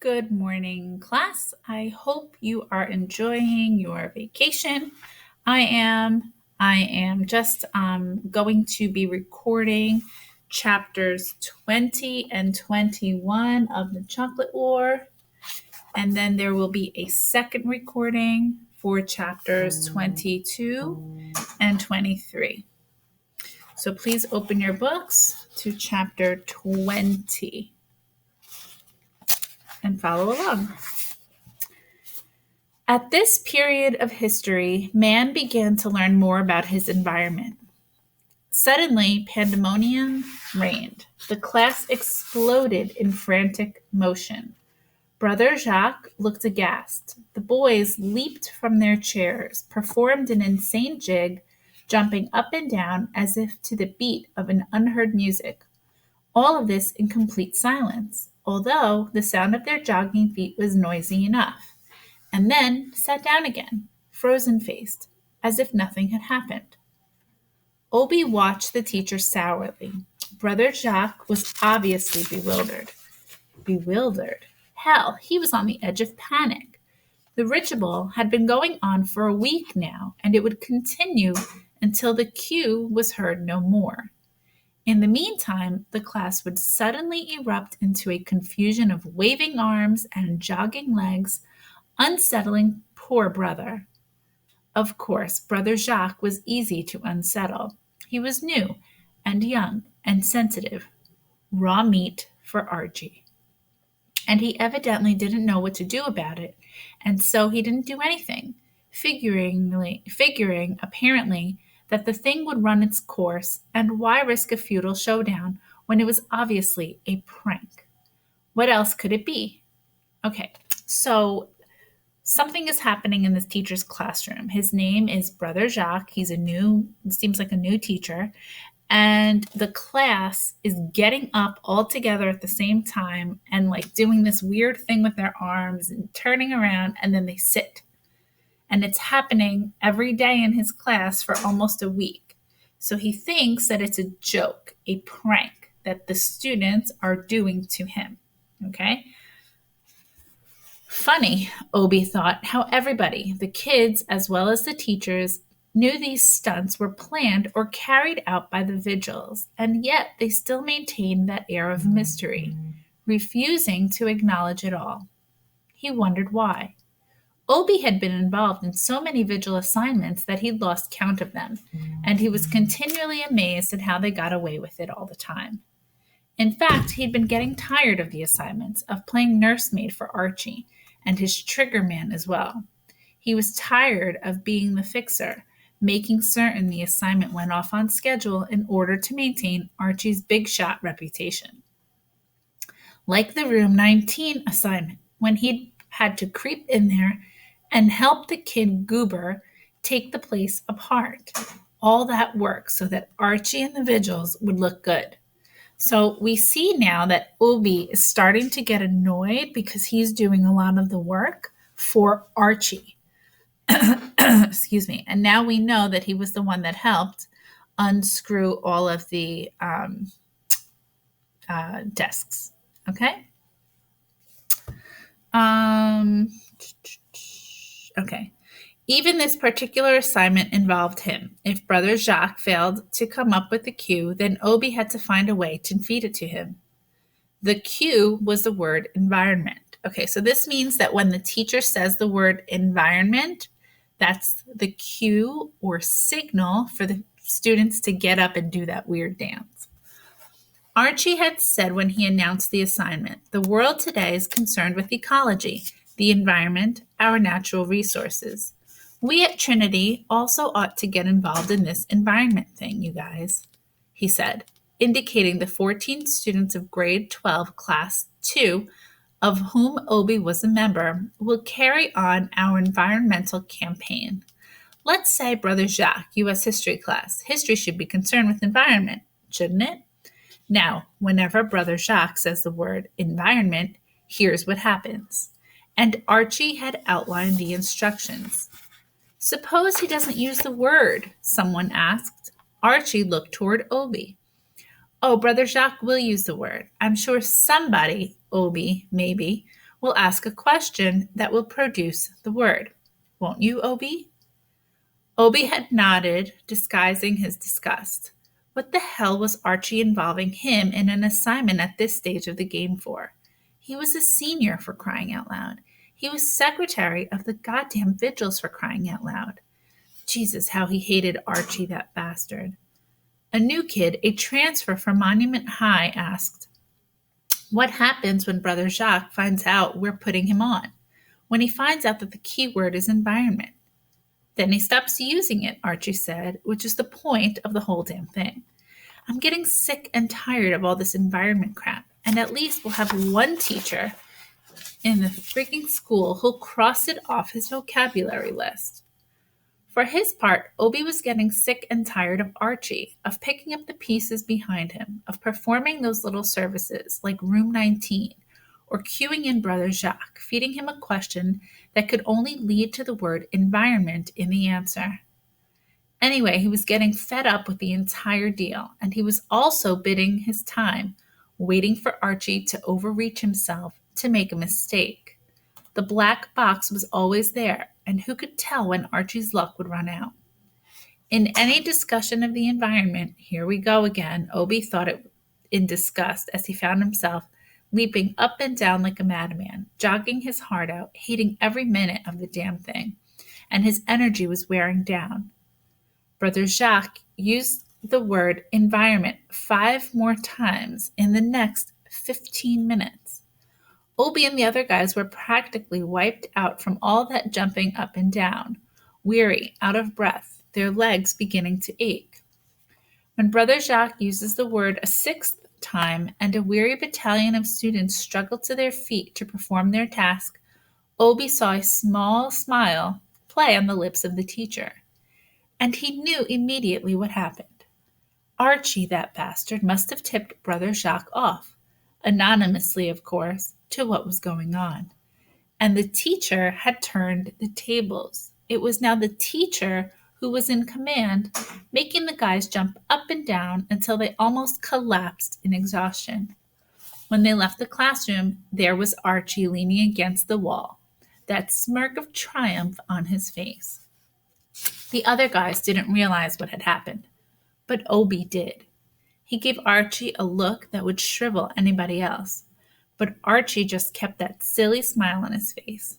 Good morning, class. I hope you are enjoying your vacation. I am. I am just going to be recording chapters 20 and 21 of the Chocolate War, and then there will be a second recording for chapters 22 and 23. So please open your books to chapter 20 and follow along. At this period of history, man began to learn more about his environment. Suddenly, pandemonium reigned. The class exploded in frantic motion. Brother Jacques looked aghast. The boys leaped from their chairs, performed an insane jig, jumping up and down as if to the beat of an unheard music. All of this in complete silence, although the sound of their jogging feet was noisy enough, and then sat down again, frozen-faced, as if nothing had happened. Obi watched the teacher sourly. Brother Jacques was obviously bewildered. Bewildered? Hell, he was on the edge of panic. The ritual had been going on for a week now, and it would continue until the cue was heard no more. In the meantime, the class would suddenly erupt into a confusion of waving arms and jogging legs, unsettling poor brother. Of course, Brother Jacques was easy to unsettle. He was new and young and sensitive, raw meat for Archie. And he evidently didn't know what to do about it, and so he didn't do anything, figuring apparently that the thing would run its course, and why risk a futile showdown when it was obviously a prank? What else could it be? Okay, so something is happening in this teacher's classroom. His name is Brother Jacques. Seems like a new teacher. And the class is getting up all together at the same time and like doing this weird thing with their arms and turning around, and then they sit. And it's happening every day in his class for almost a week. So he thinks that it's a joke, a prank that the students are doing to him. Okay? Funny, Obi thought, how everybody, the kids as well as the teachers, knew these stunts were planned or carried out by the vigils, and yet they still maintained that air of mystery, refusing to acknowledge it all. He wondered why. Obi had been involved in so many vigil assignments that he'd lost count of them, and he was continually amazed at how they got away with it all the time. In fact, he'd been getting tired of the assignments, of playing nursemaid for Archie, and his trigger man as well. He was tired of being the fixer, making certain the assignment went off on schedule in order to maintain Archie's big shot reputation. Like the Room 19 assignment, when he'd had to creep in there and help the kid Goober take the place apart. All that work so that Archie and the vigils would look good. So we see now that Obi is starting to get annoyed because he's doing a lot of the work for Archie. Excuse me. And now we know that he was the one that helped unscrew all of the desks. Okay. Okay. Even this particular assignment involved him. If Brother Jacques failed to come up with the cue, then Obi had to find a way to feed it to him. The cue was the word environment. Okay, so this means that when the teacher says the word environment, that's the cue or signal for the students to get up and do that weird dance. Archie had said when he announced the assignment, the world today is concerned with ecology, the environment, our natural resources. We at Trinity also ought to get involved in this environment thing, you guys, he said, indicating the 14 students of grade 12, class 2, of whom Obi was a member, will carry on our environmental campaign. Let's say, Brother Jacques, U.S. history class. History should be concerned with environment, shouldn't it? Now, whenever Brother Jacques says the word environment, here's what happens. And Archie had outlined the instructions. Suppose he doesn't use the word, someone asked. Archie looked toward Obi. Oh, Brother Jacques will use the word. I'm sure somebody, Obi, maybe, We'll ask a question that will produce the word. Won't you, Obie? Obie had nodded, disguising his disgust. What the hell was Archie involving him in an assignment at this stage of the game for? He was a senior, for crying out loud. He was secretary of the goddamn vigils, for crying out loud. Jesus, how he hated Archie, that bastard. A new kid, a transfer from Monument High, asked, "What happens when Brother Jacques finds out we're putting him on? When he finds out that the key word is environment?" "Then he stops using it," Archie said, which is the point of the whole damn thing. "I'm getting sick and tired of all this environment crap, and at least we'll have one teacher in the freaking school who'll cross it off his vocabulary list." For his part, Obie was getting sick and tired of Archie, of picking up the pieces behind him, of performing those little services like Room 19, or cueing in Brother Jacques, feeding him a question that could only lead to the word environment in the answer. Anyway, he was getting fed up with the entire deal, and he was also biding his time, waiting for Archie to overreach himself, to make a mistake. The black box was always there, and who could tell when Archie's luck would run out? In any discussion of the environment, here we go again, Obie thought it in disgust as he found himself leaping up and down like a madman, jogging his heart out, hating every minute of the damn thing, and his energy was wearing down. Brother Jacques used the word environment 5 more times in the next 15 minutes. Obie and the other guys were practically wiped out from all that jumping up and down, weary, out of breath, their legs beginning to ache. When Brother Jacques uses the word a 6th time and a weary battalion of students struggle to their feet to perform their task, Obie saw a small smile play on the lips of the teacher. And he knew immediately what happened. Archie, that bastard, must have tipped Brother Jacques off, anonymously, of course, to what was going on. And the teacher had turned the tables. It was now the teacher who was in command, making the guys jump up and down until they almost collapsed in exhaustion. When they left the classroom, there was Archie leaning against the wall, that smirk of triumph on his face. The other guys didn't realize what had happened, but Obie did. He gave Archie a look that would shrivel anybody else, but Archie just kept that silly smile on his face.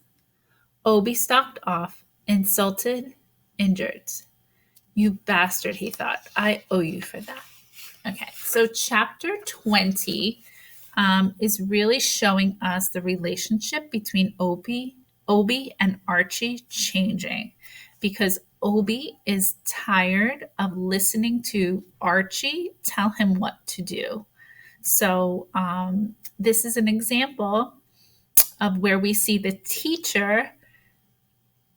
Obie stalked off, insulted, injured. "You bastard," he thought. "I owe you for that." Okay, so chapter 20 is really showing us the relationship between Obie and Archie changing, because Obie is tired of listening to Archie tell him what to do. So this is an example of where we see the teacher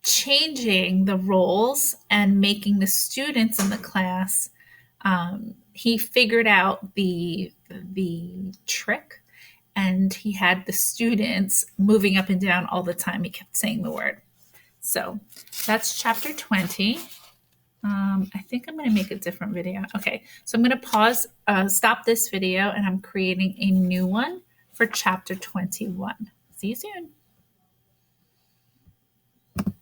changing the roles and making the students in the class. He figured out the trick, and he had the students moving up and down all the time. He kept saying the word. So that's chapter 20. I think I'm going to make a different video. Okay, so I'm going to stop this video, and I'm creating a new one for chapter 21. See you soon.